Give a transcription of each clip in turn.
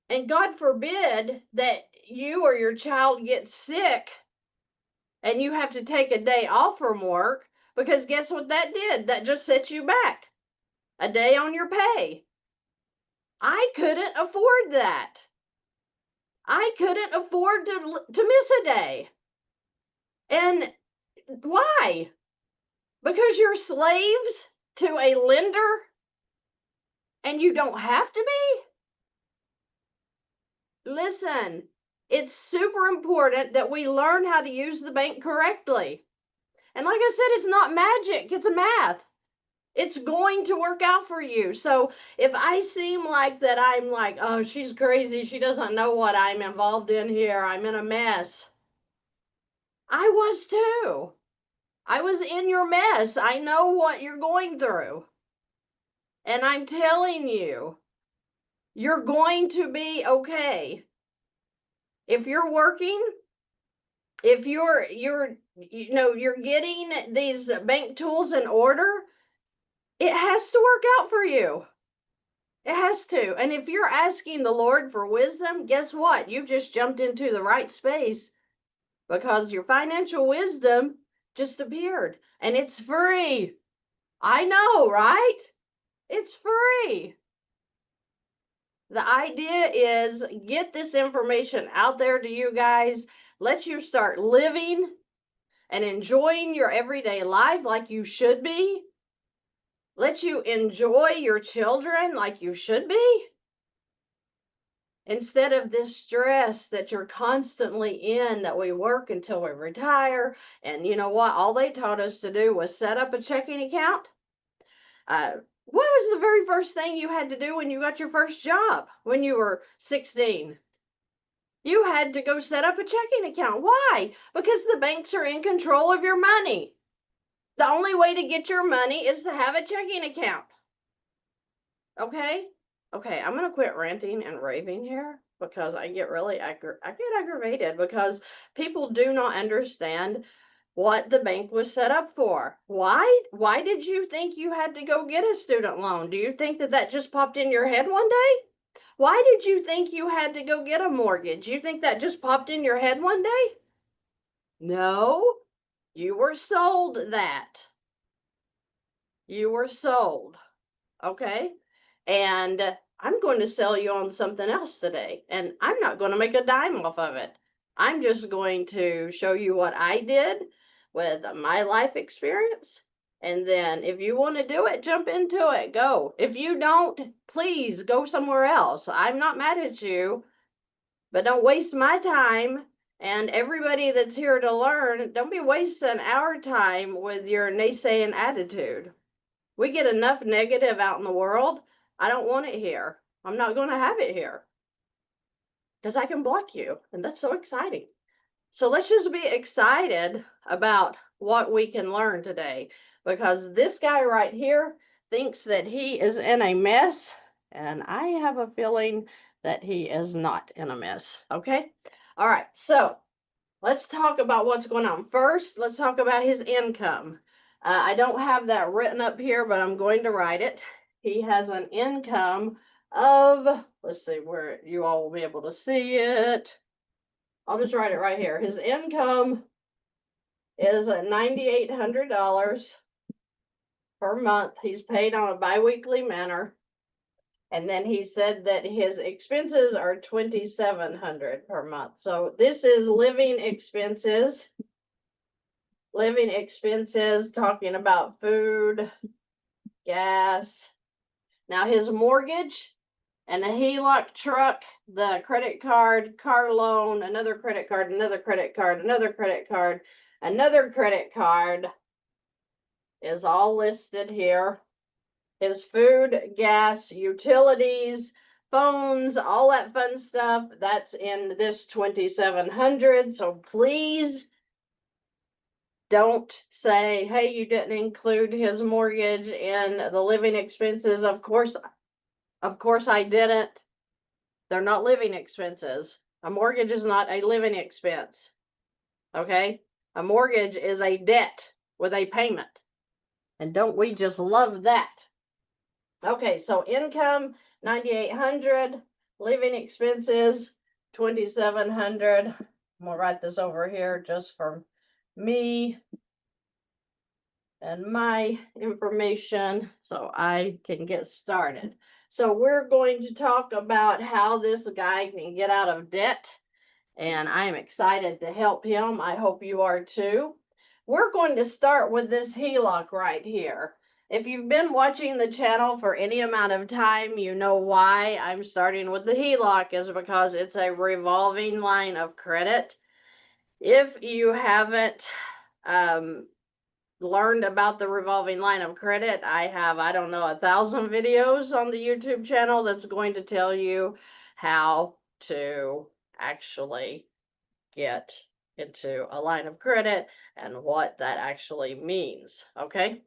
And God forbid that you or your child gets sick and you have to take a day off from work, because guess what that did? That just set you back a day on your pay. I couldn't afford that. I couldn't afford to miss a day. And why? Because you're slaves to a lender and you don't have to be? Listen, it's super important that we learn how to use the bank correctly. And like I said, it's not magic, it's a math. It's going to work out for you. So if I seem like that, I'm like, oh, she's crazy, she doesn't know what I'm involved in here, I'm in a mess. I was too. I was in your mess. I know what you're going through. And I'm telling you, you're going to be okay. If you're working, if you're getting these bank tools in order, it has to work out for you. It has to. And if you're asking the Lord for wisdom, guess what? You just jumped into the right space, because your financial wisdom just appeared and it's free. I know, right? It's free. The idea is get this information out there to you guys, let you start living and enjoying your everyday life like you should be. Let you enjoy your children like you should be. Instead of this stress that you're constantly in, that we work until we retire. And you know what? All they taught us to do was set up a checking account. What was the very first thing you had to do when you got your first job when you were 16? You had to go set up a checking account. Why? Because the banks are in control of your money. The only way to get your money is to have a checking account. Okay? Okay, I'm going to quit ranting and raving here, because I get really aggravated because people do not understand what the bank was set up for. Why did you think you had to go get a student loan? Do you think that just popped in your head one day? Why did you think you had to go get a mortgage? You think that just popped in your head one day? No, you were sold that. You were sold. Okay? And I'm going to sell you on something else today. And I'm not going to make a dime off of it. I'm just going to show you what I did with my life experience. And then if you want to do it, jump into it. Go. If you don't, please go somewhere else. I'm not mad at you, but don't waste my time. And everybody that's here to learn, don't be wasting our time with your naysaying attitude. We get enough negative out in the world. I don't want it here. I'm not going to have it here, because I can block you, and that's so exciting. So let's just be excited about what we can learn today, because this guy right here thinks that he is in a mess, and I have a feeling that he is not in a mess. Okay? All right. So let's talk about what's going on. First, let's talk about his income. I don't have that written up here, but I'm going to write it. He has an income of, let's see where you all will be able to see it. I'll just write it right here. His income is at $9,800 per month. He's paid on a biweekly manner. And then he said that his expenses are $2,700 per month. So this is living expenses. Living expenses, talking about food, gas. Now his mortgage and a HELOC truck, the credit card, car loan, another credit card, another credit card, another credit card, another credit card is all listed here. His food, gas, utilities, phones, all that fun stuff, that's in this 2,700. So please don't say, hey, you didn't include his mortgage in the living expenses. Of course I didn't. They're not living expenses. A mortgage is not a living expense. Okay? A mortgage is a debt with a payment. And don't we just love that? Okay, so income, $9,800. Living expenses, $2,700. I'm gonna write this over here just for me and my information so I can get started. So we're going to talk about how this guy can get out of debt, and I'm excited to help him. I hope you are too. We're going to start with this HELOC right here. If you've been watching the channel for any amount of time, you know why I'm starting with the HELOC is because it's a revolving line of credit. If you haven't learned about the revolving line of credit, I have, I don't know, 1,000 videos on the YouTube channel that's going to tell you how to actually get into a line of credit and what that actually means. Okay,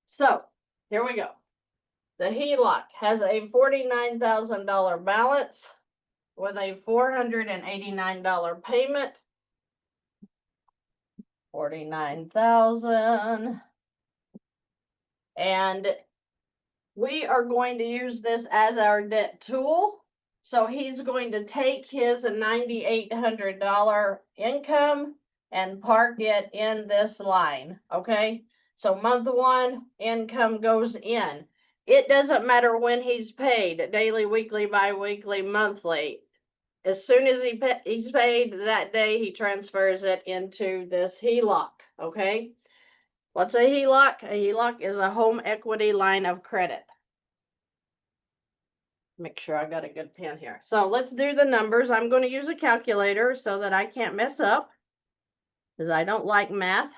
so here we go. The HELOC has a $49,000 balance with a $489 payment. 49,000. And we are going to use this as our debt tool. So he's going to take his $9,800 income and park it in this line. Okay, so month one income goes in. It doesn't matter when he's paid, daily, weekly, bi-weekly, monthly. As soon as he's paid that day, he transfers it into this HELOC. Okay, what's a HELOC? A HELOC is a home equity line of credit. Make sure I got a good pen here. So let's do the numbers. I'm going to use a calculator so that I can't mess up, because I don't like math.